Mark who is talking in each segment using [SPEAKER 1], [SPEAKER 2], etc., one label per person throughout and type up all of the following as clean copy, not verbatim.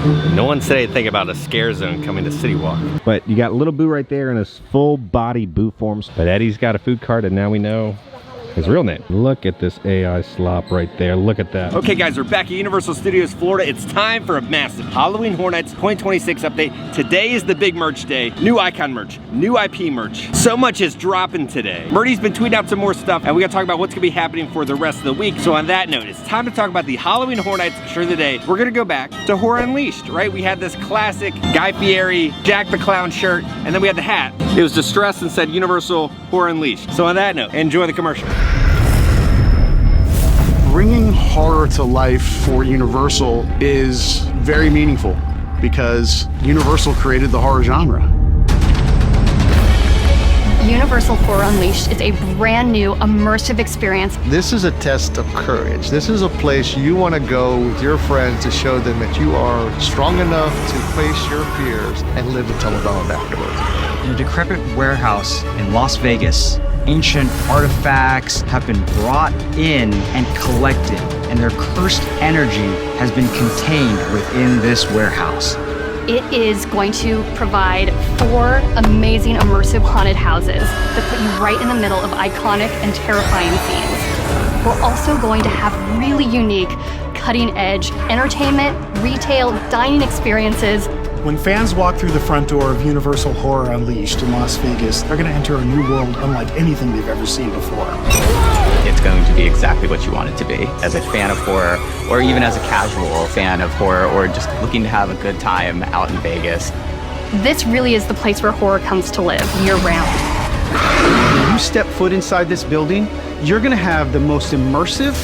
[SPEAKER 1] No one said anything about a scare zone coming to CityWalk. But you got Little Boo right there in his full body boo forms. But Eddie's got a food cart, and now we know his real name. Look at this AI slop right there. Look at that. Okay guys, we're back at Universal Studios Florida. It's time for a massive Halloween Horror Nights 2026 update. Today is the big merch day. New icon merch, new IP merch. So much is dropping today. Murdy's been tweeting out some more stuff, and we gotta talk about what's gonna be happening for the rest of the week. So on that note, it's time to talk about the Halloween Horror Nights shirt of the day. We're gonna go back to Horror Unleashed, right? We had this classic Guy Fieri, Jack the Clown shirt, and then we had the hat. It was distressed and said Universal Horror Unleashed. So on that note, enjoy the commercial.
[SPEAKER 2] Bringing horror to life for Universal is very meaningful because Universal created the horror genre.
[SPEAKER 3] Universal Horror Unleashed is a brand new immersive experience.
[SPEAKER 4] This is a test of courage. This is a place you want to go with your friends to show them that you are strong enough to face your fears and live to tell about it afterwards.
[SPEAKER 5] In a decrepit warehouse in Las Vegas, ancient artifacts have been brought in and collected, and their cursed energy has been contained within this warehouse.
[SPEAKER 3] It is going to provide 4 amazing immersive haunted houses that put you right in the middle of iconic and terrifying scenes. We're also going to have really unique, cutting-edge entertainment, retail, dining experiences.
[SPEAKER 6] When fans walk through the front door of Universal Horror Unleashed in Las Vegas, they're going to enter a new world unlike anything they've ever seen before.
[SPEAKER 7] It's going to be exactly what you want it to be. As a fan of horror, or even as a casual fan of horror, or just looking to have a good time out in Vegas.
[SPEAKER 3] This really is the place where horror comes to live year-round.
[SPEAKER 8] When you step foot inside this building, you're going to have the most immersive,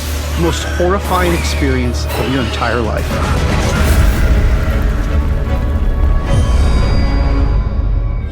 [SPEAKER 8] most horrifying experience of your entire life.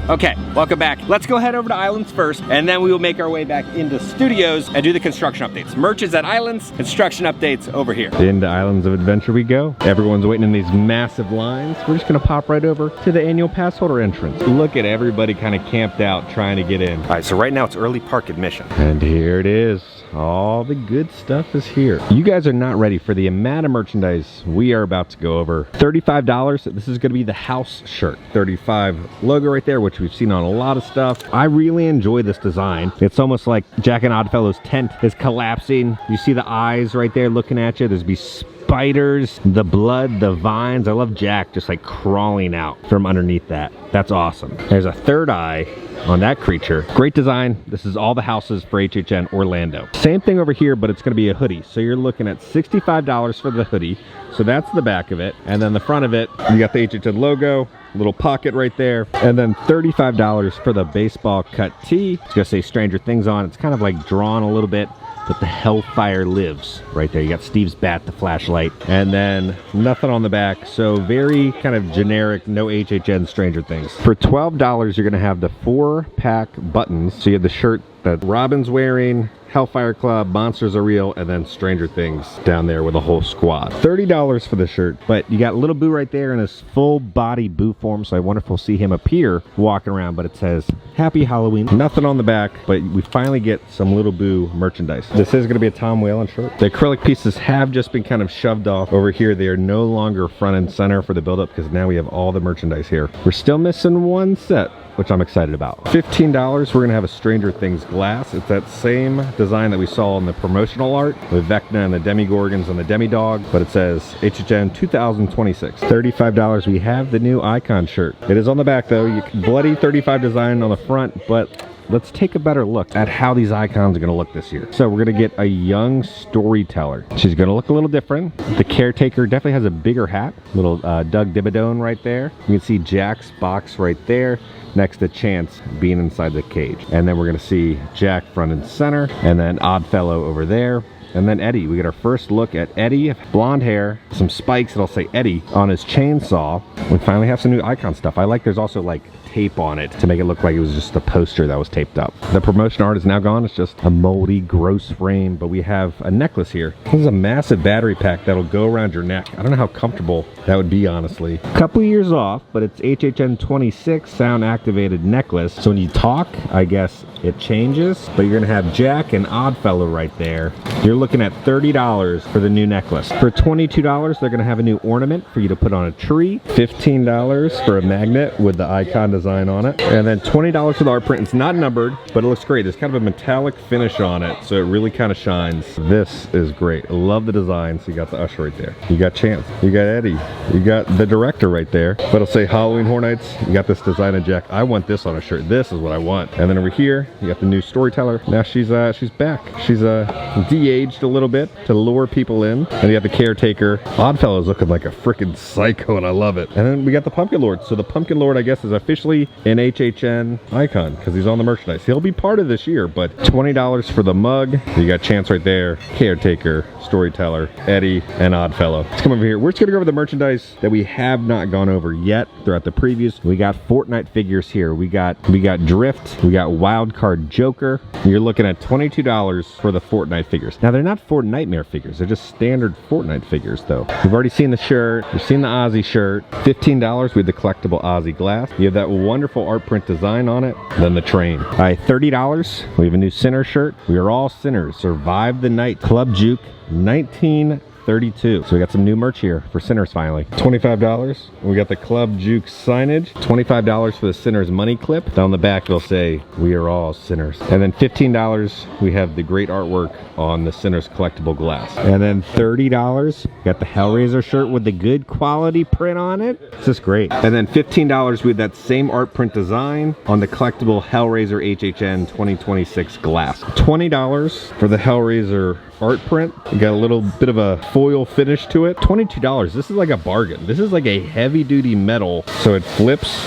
[SPEAKER 1] Okay, welcome back. Let's go head over to Islands first, and then we will make our way back into studios and do the construction updates. Merch is at Islands, construction updates over here. Into Islands of Adventure we go. Everyone's waiting in these massive lines. We're just gonna pop right over to the annual pass holder entrance. Look at everybody kind of camped out trying to get in. All right, so right now it's early park admission. And here it is. All the good stuff is here. You guys are not ready for the amount of merchandise we are about to go over. $35, this is gonna be the house shirt. 35 logo right there, which we've seen on a lot of stuff. I really enjoy this design. It's almost like Jack and Oddfellow's tent is collapsing. You see the eyes right there looking at you. There's spiders, the blood, the vines. I love Jack just like crawling out from underneath that. That's awesome. There's a third eye on that creature. Great design. This is all the houses for HHN Orlando. Same thing over here, but it's going to be a hoodie. So you're looking at $65 for the hoodie. So that's the back of it. And then the front of it, you got the HHN logo, little pocket right there. And then $35 for the baseball cut tee. It's going to say Stranger Things on. It's kind of like drawn a little bit, but the Hellfire lives right there. You got Steve's bat, the flashlight, and then nothing on the back. So very kind of generic, no HHN Stranger Things. For $12, you're going to have the 4-pack buttons. So you have the shirt that Robin's wearing, Hellfire Club, Monsters Are Real, and then Stranger Things down there with a whole squad. $30 for the shirt, but you got Little Boo right there in his full body boo form, so I wonder if we'll see him appear walking around, but it says Happy Halloween. Nothing on the back, but we finally get some Little Boo merchandise. This is going to be a Tom Whalen shirt. The acrylic pieces have just been kind of shoved off over here. They are no longer front and center for the build-up because now we have all the merchandise here. We're still missing one set, which I'm excited about. $15, we're gonna have a Stranger Things glass. It's that same design that we saw in the promotional art with Vecna and the Demigorgons and the Demidog, but it says HHN 2026. $35, we have the new icon shirt. It is on the back though. Bloody 35 design on the front, but let's take a better look at how these icons are gonna look this year. So we're gonna get a young storyteller. She's gonna look a little different. The caretaker definitely has a bigger hat. Little Doug Dibadone right there. You can see Jack's box right there next to Chance being inside the cage. And then we're gonna see Jack front and center, and then Oddfellow over there. And then Eddie, we get our first look at Eddie, blonde hair, some spikes that'll say Eddie on his chainsaw. We finally have some new icon stuff. I like there's also like tape on it to make it look like it was just a poster that was taped up. The promotion art is now gone. It's just a moldy, gross frame, but we have a necklace here. This is a massive battery pack that'll go around your neck. I don't know how comfortable that would be, honestly. A couple years off, but it's HHN 26 sound activated necklace. So when you talk, I guess it changes, but you're gonna have Jack and Oddfellow right there. You're looking at $30 for the new necklace. For $22, they're gonna have a new ornament for you to put on a tree. $15 for a magnet with the icon design on it. And then $20 for the art print. It's not numbered, but it looks great. There's kind of a metallic finish on it, so it really kind of shines. This is great. I love the design. So you got the Usher right there. You got Chance. You got Eddie. You got the director right there. But it'll say Halloween Horror Nights. You got this design of Jack. I want this on a shirt. This is what I want. And then over here, you got the new storyteller. Now she's back. She's de-aged a little bit to lure people in. And you have the caretaker. Oddfellow's looking like a freaking psycho, and I love it. And then we got the Pumpkin Lord. So the Pumpkin Lord, I guess, is officially an HHN icon because he's on the merchandise. He'll be part of this year, but $20 for the mug. You got Chance right there, caretaker, storyteller, Eddie, and Oddfellow. Let's come over here. We're just gonna go over the merchandise that we have not gone over yet throughout the previews. We got Fortnite figures here. We got Drift. We got Wild Card Joker. You're looking at $22 for the Fortnite figures. Now they're not Fortnitemares figures. They're just standard Fortnite figures though. We've already seen the shirt. We've seen the Ozzy shirt. $15 with the collectible Ozzy glass. You have that wonderful art print design on it. Then the train. All right, $30. We have a new Sinner shirt. We are all sinners. Survive the night. Club Juke 1932. So we got some new merch here for Sinners finally. $25. We got the Club Juke signage. $25 for the Sinners money clip. Down the back it'll say, we are all sinners. And then $15, we have the great artwork on the Sinners collectible glass. And then $30, got the Hellraiser shirt with the good quality print on it. It's just great. And then $15 with that same art print design on the collectible Hellraiser HHN 2026 glass. $20 for the Hellraiser art print. You got a little bit of a foil finish to it. $22. This is like a bargain. This is like a heavy duty metal, so it flips.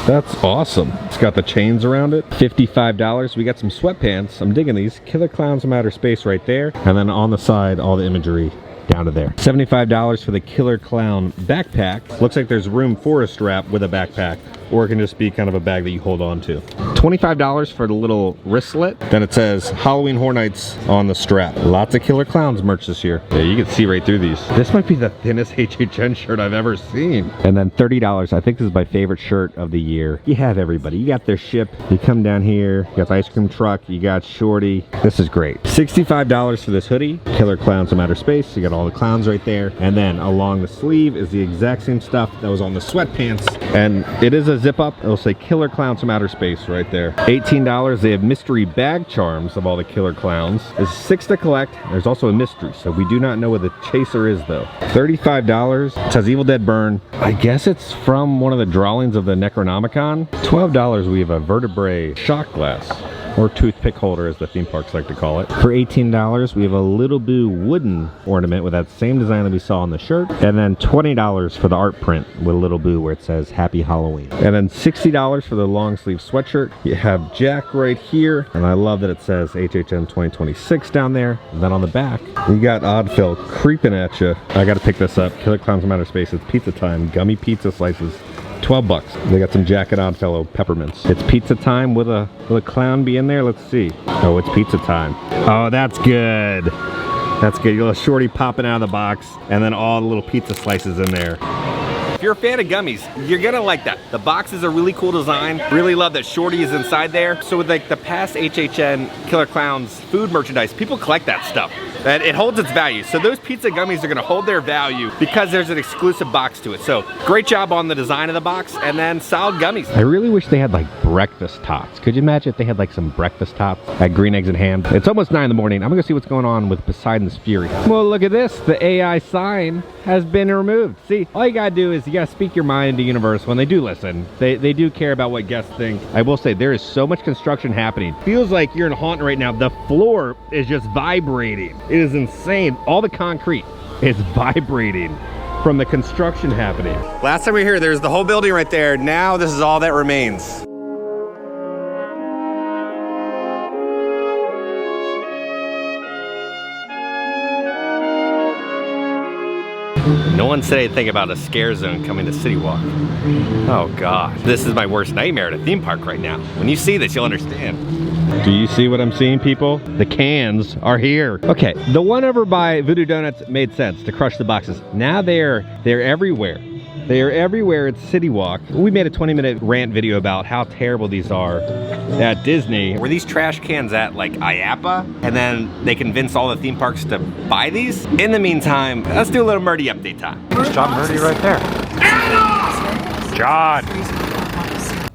[SPEAKER 1] That's awesome. It's got the chains around it. $55. We got some sweatpants. I'm digging these. Killer Clowns from Outer Space right there. And then on the side, all the imagery down to there. $75 for the Killer Clown backpack. Looks like there's room for a strap with a backpack, or it can just be kind of a bag that you hold on to. $25 for the little wristlet. Then it says Halloween Horror Nights on the strap. Lots of Killer Clowns merch this year. Yeah, you can see right through these. This might be the thinnest HHN shirt I've ever seen. And then $30. I think this is my favorite shirt of the year. You have everybody. You got their ship. You come down here. You got the ice cream truck. You got Shorty. This is great. $65 for this hoodie. Killer Clowns from Outer Space. You got all the clowns right there. And then along the sleeve is the exact same stuff that was on the sweatpants. And it is a zip up. It'll say Killer Clowns from Outer Space right there. $18. They have mystery bag charms of all the Killer Clowns. There's 6 to collect. There's also a mystery, so we do not know what the chaser is though. $35. It says Evil Dead Burn. I guess it's from one of the drawings of the Necronomicon. $12. We have a vertebrae shot glass, or toothpick holder as the theme parks like to call it. For $18, we have a Little Boo wooden ornament with that same design that we saw on the shirt. And then $20 for the art print with Little Boo where it says Happy Halloween. And then $60 for the long sleeve sweatshirt. You have Jack right here, and I love that it says HHN 2026 down there. And then on the back, you got Oddfellow creeping at you. I gotta pick this up. Killer Clowns from Outer Space. It's pizza time. Gummy pizza slices. $12. They got some Jack and Oddfellow peppermints. It's pizza time. Will a clown be in there? Let's see. Oh, it's pizza time. Oh, that's good. That's good. You got a Shorty popping out of the box, and then all the little pizza slices in there. If you're a fan of gummies, you're gonna like that. The box is a really cool design. Really love that Shorty is inside there. So with like the past HHN Killer Clowns food merchandise, people collect that stuff. And it holds its value. So those pizza gummies are gonna hold their value because there's an exclusive box to it. So great job on the design of the box, and then solid gummies. I really wish they had like breakfast tots. Could you imagine if they had like some breakfast tots at Green Eggs and Ham? It's almost 9 in the morning. I'm gonna see what's going on with Poseidon's Fury. Well, look at this. The AI sign has been removed. See, all you gotta do is you gotta speak your mind into Universal, and they do listen. They do care about what guests think. I will say there is so much construction happening. Feels like you're in Haunted right now. The floor is just vibrating. It is insane. All the concrete is vibrating from the construction happening. Last time we were here, there's the whole building right there. Now this is all that remains. No one said anything about a scare zone coming to CityWalk. Oh God, this is my worst nightmare at a theme park right now. When you see this, you'll understand. Do you see what I'm seeing, people? The cans are here. Okay, the one over by Voodoo Donuts made sense to crush the boxes. Now they're everywhere. They are everywhere at CityWalk. We made a 20-minute rant video about how terrible these are at Disney. Were these trash cans at like IAPA? And then they convinced all the theme parks to buy these? In the meantime, let's do a little Murdy update time.
[SPEAKER 9] There's John Murdy right there. John!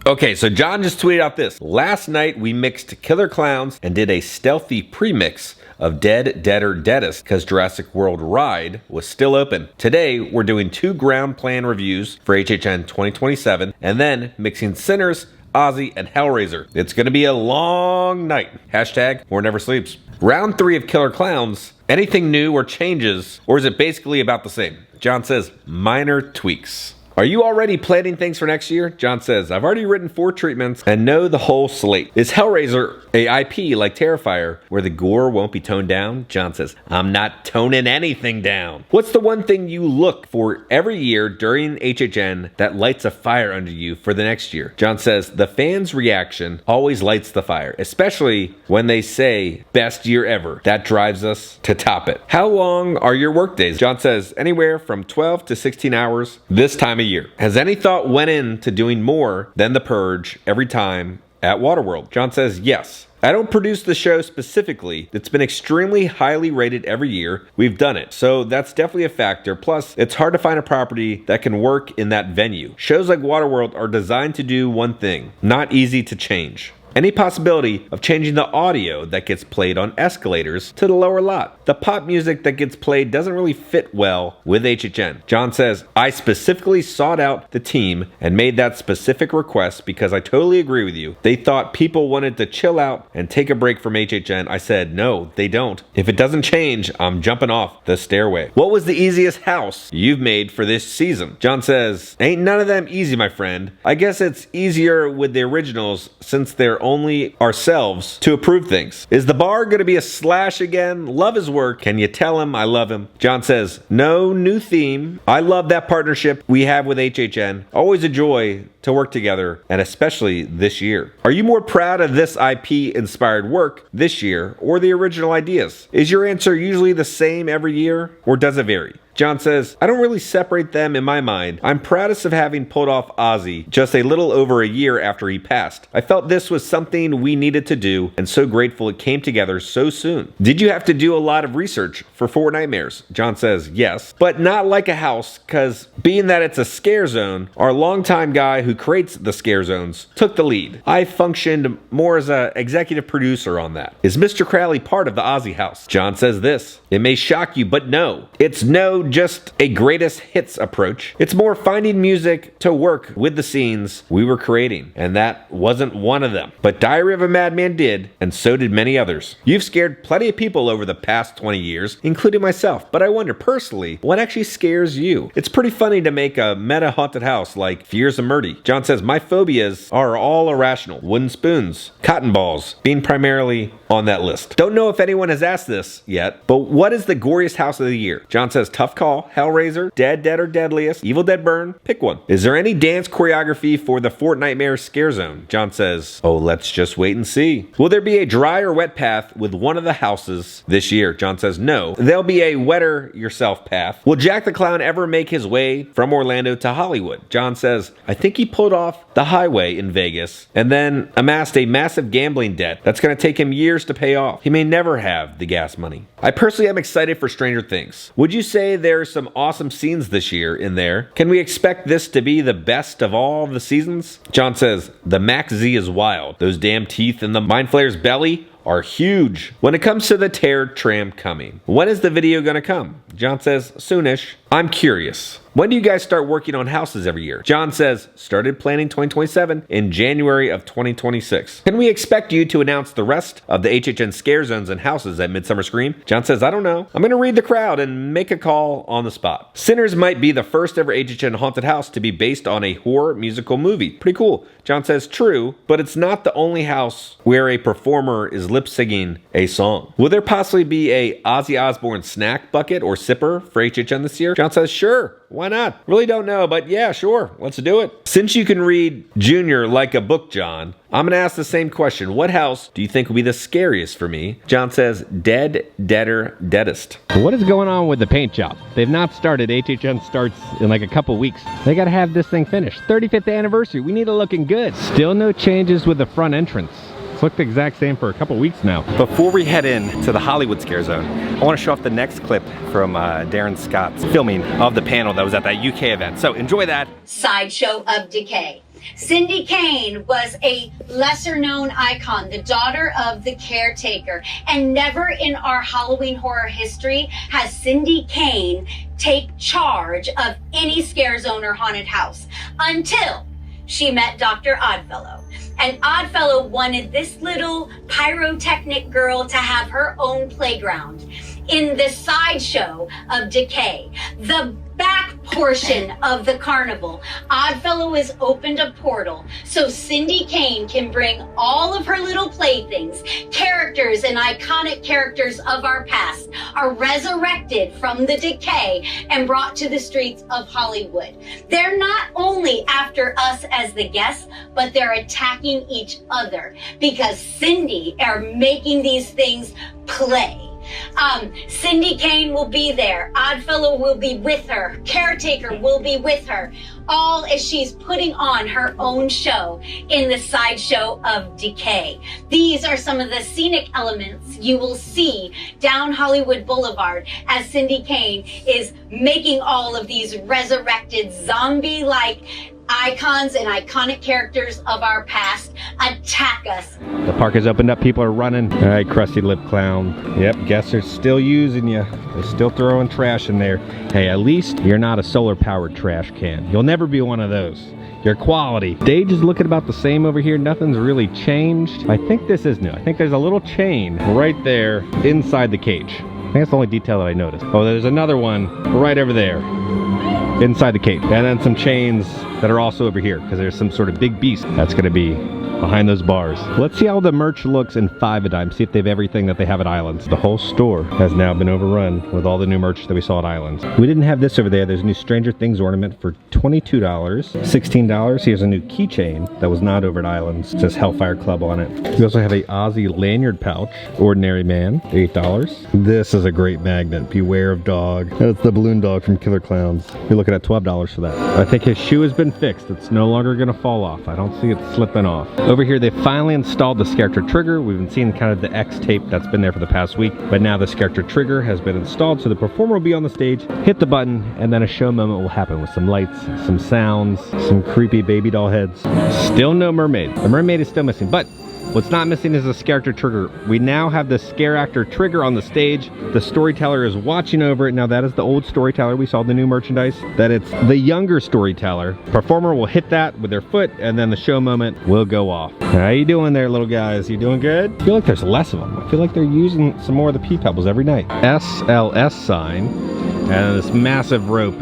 [SPEAKER 1] Okay, so John just tweeted out this. Last night we mixed Killer Clowns and did a stealthy premix of Dead, Deader, Deadest because Jurassic World Ride was still open. Today we're doing 2 ground plan reviews for HHN 2027 and then mixing Sinners, Ozzy, and Hellraiser. It's gonna be a long night. Hashtag War Never Sleeps. Round 3 of Killer Clowns. Anything new or changes, or is it basically about the same? John says, minor tweaks. Are you already planning things for next year? John says, I've already written 4 treatments and know the whole slate. Is Hellraiser a IP like Terrifier where the gore won't be toned down? John says, I'm not toning anything down. What's the one thing you look for every year during HHN that lights a fire under you for the next year? John says, the fans' reaction always lights the fire, especially when they say best year ever. That drives us to top it. How long are your work days? John says, anywhere from 12 to 16 hours this time of year. Has any thought went into doing more than The Purge every time at Waterworld? John says, yes. I don't produce the show specifically. It's been extremely highly rated every year we've done it, so that's definitely a factor. Plus, it's hard to find a property that can work in that venue. Shows like Waterworld are designed to do one thing, not easy to change. Any possibility of changing the audio that gets played on escalators to the lower lot? The pop music that gets played doesn't really fit well with HHN. John says, I specifically sought out the team and made that specific request because I totally agree with you. They thought people wanted to chill out and take a break from HHN. I said, no, they don't. If it doesn't change, I'm jumping off the stairway. What was the easiest house you've made for this season? John says, ain't none of them easy, my friend. I guess it's easier with the originals since they're only ourselves to approve things. Is the bar going to be a slash again? Love his work. Can you tell him I love him? John says, no new theme. I love that partnership we have with HHN. Always a joy to work together, and especially this year. Are you more proud of this IP inspired work this year or the original ideas? Is your answer usually the same every year or does it vary? John says, I don't really separate them in my mind. I'm proudest of having pulled off Ozzy just a little over a year after he passed. I felt this was something we needed to do and so grateful it came together so soon. Did you have to do a lot of research for Four Nightmares? John says, yes, but not like a house, because being that it's a scare zone, our longtime guy who creates the scare zones took the lead. I functioned more as an executive producer on that. Is Mr. Crowley part of the Ozzy house? John says this, it may shock you, but no. It's no just a greatest hits approach. It's more finding music to work with the scenes we were creating, and that wasn't one of them. But Diary of a Madman did, and so did many others. You've scared plenty of people over the past 20 years, including myself, but I wonder personally, what actually scares you? It's pretty funny to make a meta haunted house like Fears of Murdy. John says, my phobias are all irrational. Wooden spoons, cotton balls, being primarily on that list. Don't know if anyone has asked this yet, but what is the goriest house of the year? John says, tough call, Hellraiser, Dead, Dead or Deadliest, Evil Dead Burn, pick one. Is there any dance choreography for the Fort Nightmare Scare Zone? John says, oh, let's just wait and see. Will there be a dry or wet path with one of the houses this year? John says, no. There'll be a wetter yourself path. Will Jack the Clown ever make his way from Orlando to Hollywood? John says, I think he pulled off the highway in Vegas and then amassed a massive gambling debt that's going to take him years to pay off. He may never have the gas money. I personally am excited for Stranger Things. Would you say there's some awesome scenes this year in there? Can we expect this to be the best of all the seasons? John says, the Max Z is wild. Those damn teeth in the Mind Flayer's belly are huge. When it comes to the Terror Tram coming, when is the video gonna come? John says, soonish. I'm curious. When do you guys start working on houses every year? John says, started planning 2027 in January of 2026. Can we expect you to announce the rest of the HHN scare zones and houses at Midsummer Scream? John says, I don't know. I'm gonna read the crowd and make a call on the spot. Sinners might be the first ever HHN haunted house to be based on a horror musical movie. Pretty cool. John says, true, but it's not the only house where a performer is lip-syncing a song. Will there possibly be a Ozzy Osbourne snack bucket or sipper for HHN this year? John says, sure, why not? Really don't know, but yeah, sure, let's do it. Since you can read Junior like a book, John, I'm gonna ask the same question. What house do you think will be the scariest for me? John says, dead, deader, deadest. What is going on with the paint job? They've not started. HHN starts in like a couple weeks. They gotta have this thing finished. 35th anniversary, we need it looking good. Still no changes with the front entrance. It's looked the exact same for a couple weeks now. Before we head in to the Hollywood Scare Zone, I want to show off the next clip from Darren Scott's filming of the panel that was at that UK event. So enjoy that.
[SPEAKER 9] Sideshow of Decay. Cindy Kane was a lesser known icon, the daughter of the caretaker, and never in our Halloween horror history has Cindy Kane take charge of any scare zone or haunted house until she met Dr. Oddfellow. And Oddfellow wanted this little pyrotechnic girl to have her own playground in the Sideshow of Decay, the back portion of the carnival. Oddfellow has opened a portal so Cindy Kane can bring all of her little playthings, characters and iconic characters of our past are resurrected from the decay and brought to the streets of Hollywood. They're not only after us as the guests, but they're attacking each other because Cindy are making these things play. Cindy Kane will be there. Oddfellow will be with her. Caretaker will be with her. All as she's putting on her own show in the Sideshow of Decay. These are some of the scenic elements you will see down Hollywood Boulevard as Cindy Kane is making all of these resurrected zombie-like icons and iconic characters of our past attack us.
[SPEAKER 1] The park has opened up. People are running. All right, crusty lip clown. Yep, guests are still using you. They're still throwing trash in there. Hey, at least you're not a solar-powered trash can. You'll never be one of those. Your quality. Stage is looking about the same over here. Nothing's really changed. I think this is new. I think there's a little chain right there inside the cage. I think that's the only detail that I noticed. Oh, there's another one right over there inside the cage. And then some chains that are also over here because there's some sort of big beast that's going to be behind those bars. Let's see how the merch looks in 5 a dime. See if they have everything that they have at Islands. The whole store has now been overrun with all the new merch that we saw at Islands. We didn't have this over there. There's a new Stranger Things ornament for $22, $16. Here's a new keychain that was not over at Islands. It says Hellfire Club on it. We also have a Ozzy lanyard pouch, Ordinary Man, $8. This is a great magnet. Beware of Dog. That's the balloon dog from Killer Clowns. You're looking at $12 for that. I think his shoe has been fixed. It's no longer going to fall off. I don't see it slipping off. Over here, they finally installed the character trigger. We've been seeing kind of the X tape that's been there for the past week, but now this character trigger has been installed, so the performer will be on the stage, hit the button, and then a show moment will happen with some lights, some sounds, some creepy baby doll heads. Still no mermaid. The mermaid is still missing, but what's not missing is the character trigger. We now have the scare actor trigger on the stage. The storyteller is watching over it. Now that is the old storyteller. We saw the new merchandise. That it's the younger storyteller. Performer will hit that with their foot and then the show moment will go off. How you doing there, little guys? You doing good? I feel like there's less of them. I feel like they're using some more of the pea pebbles every night. SLS sign and this massive rope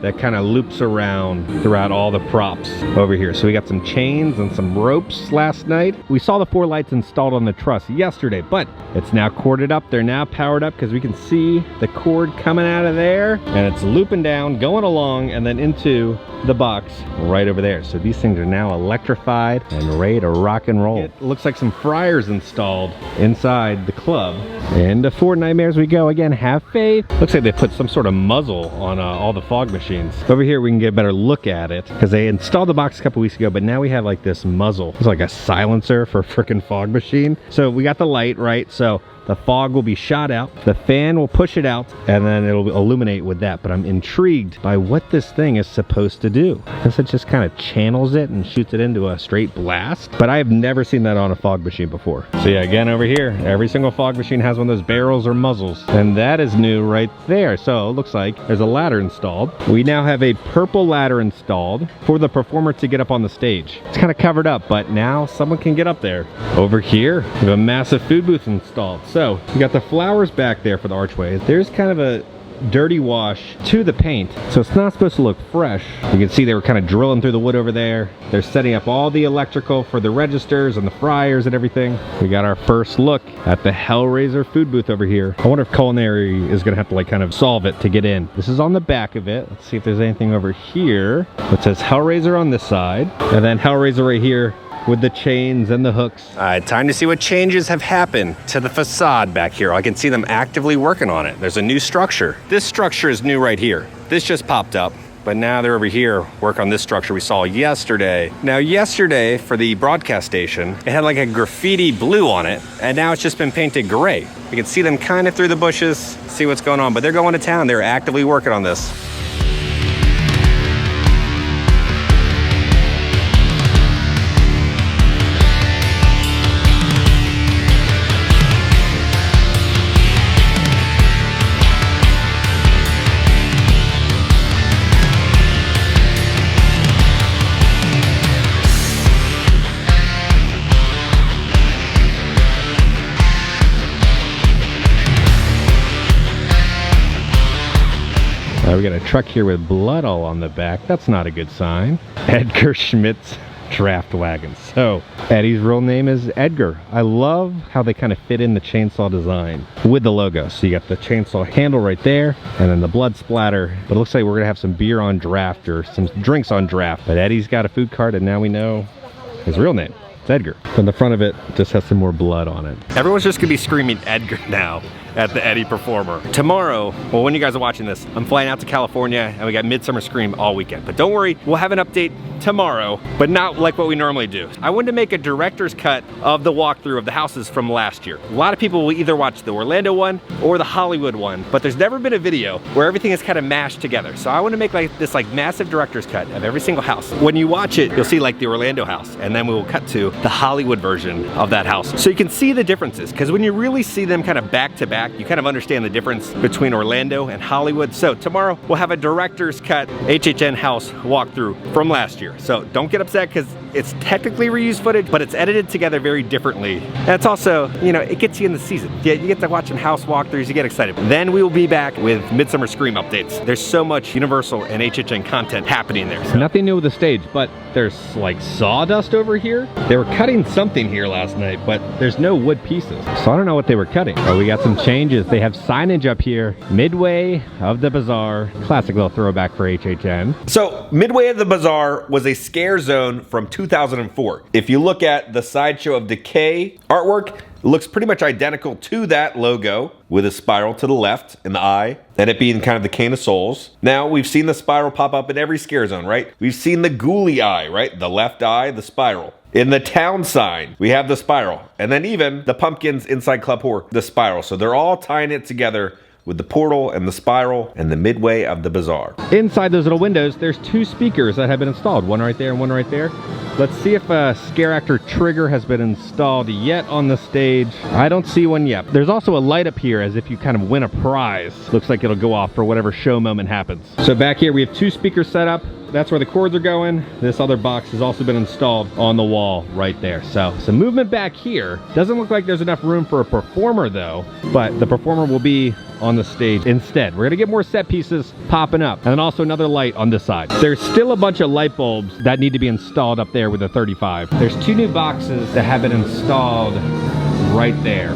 [SPEAKER 1] that kind of loops around throughout all the props over here. So we got some chains and some ropes last night. We saw the 4 lights installed on the truss yesterday, but it's now corded up. They're now powered up because we can see the cord coming out of there and it's looping down, going along, and then into the box right over there. So these things are now electrified and ready to rock and roll. It looks like some fryers installed inside the club. And to Fort Nightmares we go again. Have faith. Looks like they put some sort of muzzle on all the fog machines. Over here we can get a better look at it because they installed the box a couple weeks ago, but now we have like this muzzle. It's like a silencer for a freaking fog machine. So we got the light, right? So the fog will be shot out, the fan will push it out, and then it'll illuminate with that. But I'm intrigued by what this thing is supposed to do. I guess it just kind of channels it and shoots it into a straight blast. But I have never seen that on a fog machine before. So yeah, again over here, every single fog machine has one of those barrels or muzzles. And that is new right there. So it looks like there's a ladder installed. We now have a purple ladder installed for the performer to get up on the stage. It's kind of covered up, but now someone can get up there. Over here, we have a massive food booth installed. So we got the flowers back there for the archway. There's kind of a dirty wash to the paint, so it's not supposed to look fresh. You can see they were kind of drilling through the wood over there. They're setting up all the electrical for the registers and the fryers and everything. We got our first look at the Hellraiser food booth over here. I wonder if culinary is gonna have to like kind of solve it to get in. This is on the back of it. Let's see if there's anything over here. It says Hellraiser on this side, and then Hellraiser right here with the chains and the hooks. All right, time to see what changes have happened to the facade back here. I can see them actively working on it. There's a new structure. This structure is new right here. This just popped up, but now they're over here work on this structure we saw yesterday. Now yesterday for the broadcast station, it had like a graffiti blue on it, and now it's just been painted gray. You can see them kind of through the bushes, see what's going on, but they're going to town. They're actively working on this. We got a truck here with blood all on the back. That's not a good sign. Edgar Schmidt's draft wagon. So Eddie's real name is Edgar. I love how they kind of fit in the chainsaw design with the logo. So you got the chainsaw handle right there, and then the blood splatter. But it looks like we're gonna have some beer on draft or some drinks on draft. But Eddie's got a food cart, and now we know his real name. It's Edgar. And the front of it just has some more blood on it. Everyone's just gonna be screaming Edgar now at the Eddie Performer. Tomorrow, well, when you guys are watching this, I'm flying out to California and we got Midsummer Scream all weekend. But don't worry, we'll have an update tomorrow, but not like what we normally do. I wanted to make a director's cut of the walkthrough of the houses from last year. A lot of people will either watch the Orlando one or the Hollywood one, but there's never been a video where everything is kind of mashed together. So I want to make like this like massive director's cut of every single house. When you watch it, you'll see like the Orlando house, and then we will cut to the Hollywood version of that house. So you can see the differences, because when you really see them kind of back to back, you kind of understand the difference between Orlando and Hollywood. So tomorrow we'll have a director's cut HHN house walkthrough from last year. So don't get upset because it's technically reused footage, but it's edited together very differently. And it's also, you know, it gets you in the season. You get to watch some house walkthroughs, you get excited. Then we will be back with Midsummer Scream updates. There's so much Universal and HHN content happening there. So. Nothing new with the stage, but there's like sawdust over here. They were cutting something here last night, but there's no wood pieces. So I don't know what they were cutting. Oh, we got some changes. They have signage up here. Midway of the Bazaar. Classic little throwback for HHN. So Midway of the Bazaar was a scare zone from 2004. If you look at the Sideshow of Decay artwork, it looks pretty much identical to that logo, with a spiral to the left and the eye, and it being kind of the Cane of Souls. Now, we've seen the spiral pop up in every scare zone, right? We've seen the ghoulie eye, right? The left eye, the spiral. In the town sign, we have the spiral. And then even the pumpkins inside Club Horror, the spiral. So they're all tying it together with the portal and the spiral and the Midway of the Bazaar. Inside those little windows, there's two speakers that have been installed. One right there and one right there. Let's see if a scare actor trigger has been installed yet on the stage. I don't see one yet. There's also a light up here as if you kind of win a prize. Looks like it'll go off for whatever show moment happens. So back here we have two speakers set up. That's where the cords are going. This other box has also been installed on the wall right there. So some movement back here. Doesn't look like there's enough room for a performer though, but the performer will be on the stage instead. We're gonna get more set pieces popping up, and then also another light on this side. There's still a bunch of light bulbs that need to be installed up there with the 35. There's two new boxes that have been installed right there,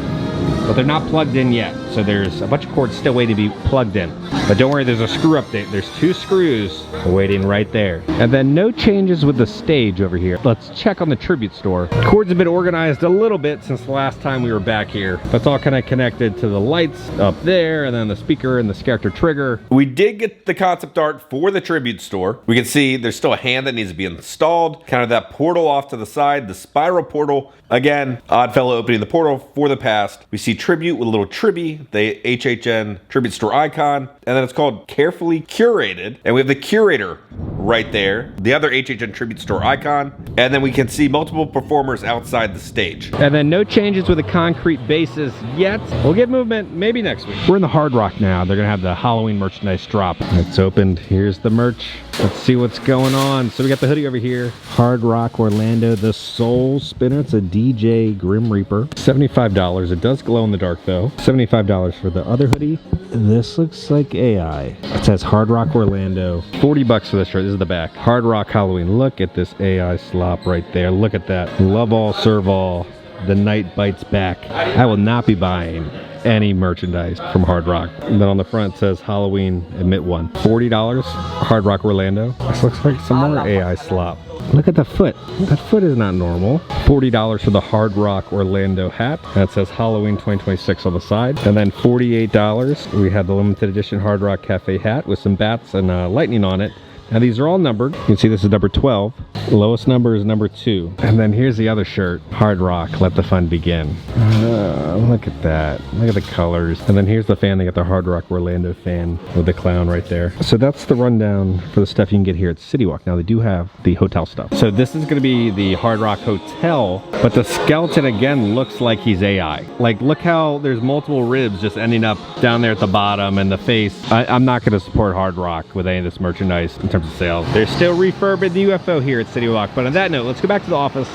[SPEAKER 1] but they're not plugged in yet. So there's a bunch of cords still waiting to be plugged in. But don't worry, there's a screw update. There's two screws waiting right there. And then no changes with the stage over here. Let's check on the tribute store. Cords have been organized a little bit since the last time we were back here. That's all kind of connected to the lights up there, and then the speaker and the character trigger. We did get the concept art for the tribute store. We can see there's still a hand that needs to be installed. Kind of that portal off to the side, the spiral portal. Again, Oddfellow opening the portal for the past. We see tribute with a little tribby, the HHN tribute store icon, and then it's called Carefully Curated, and we have the curator right there. The other HHN Tribute Store icon. And then we can see multiple performers outside the stage. And then no changes with the concrete bases yet. We'll get movement maybe next week. We're in the Hard Rock now. They're gonna have the Halloween merchandise drop. It's opened. Here's the merch. Let's see what's going on. So we got the hoodie over here. Hard Rock Orlando, the Soul Spinner. It's a DJ Grim Reaper. $75. It does glow in the dark though. $75 for the other hoodie. This looks like AI. It says Hard Rock Orlando. 40 bucks for this shirt. This is the back. Hard Rock Halloween. Look at this AI slop right there. Look at that. Love all, serve all. The night bites back. I will not be buying any merchandise from Hard Rock. And then on the front it says Halloween admit one. $40. Hard Rock Orlando. This looks like some more AI slop. Look at the foot. That foot is not normal. $40 for the Hard Rock Orlando hat. That says Halloween 2026 on the side. And then $48, we have the limited edition Hard Rock Cafe hat with some bats and lightning on it. Now these are all numbered. You can see this is number 12. The lowest number is number 2. And then here's the other shirt. Hard Rock, let the fun begin. Look at that. Look at the colors. And then here's the fan. They got the Hard Rock Orlando fan with the clown right there. So that's the rundown for the stuff you can get here at CityWalk. Now they do have the hotel stuff. So this is going to be the Hard Rock Hotel, but the skeleton again looks like he's AI. Like look how there's multiple ribs just ending up down there at the bottom and the face. I'm not going to support Hard Rock with any of this merchandise in terms of sales. They're still refurbing the UFO here at CityWalk. But on that note, let's go back to the office.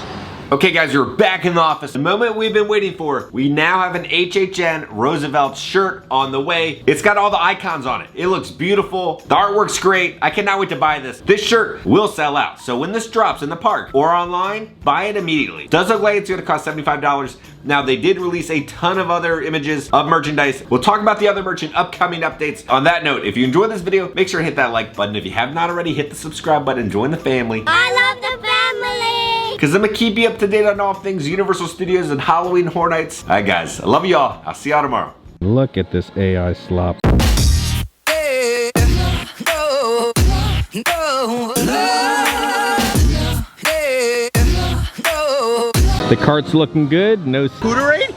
[SPEAKER 1] Okay guys, we're back in the office. The moment we've been waiting for. We now have an HHN Roosevelt shirt on the way. It's got all the icons on it. It looks beautiful. The artwork's great. I cannot wait to buy this. This shirt will sell out. So when this drops in the park or online, buy it immediately. Does look like it's gonna cost $75. Now they did release a ton of other images of merchandise. We'll talk about the other merch in upcoming updates. On that note, if you enjoyed this video, make sure to hit that like button. If you have not already, hit the subscribe button. Join the family.
[SPEAKER 10] I love the family!
[SPEAKER 1] Because I'm gonna keep you up to date on all things Universal Studios and Halloween Horror Nights. All right guys, I love y'all. I'll see y'all tomorrow. Look at this AI slop. The cart's looking good. No Scooterade?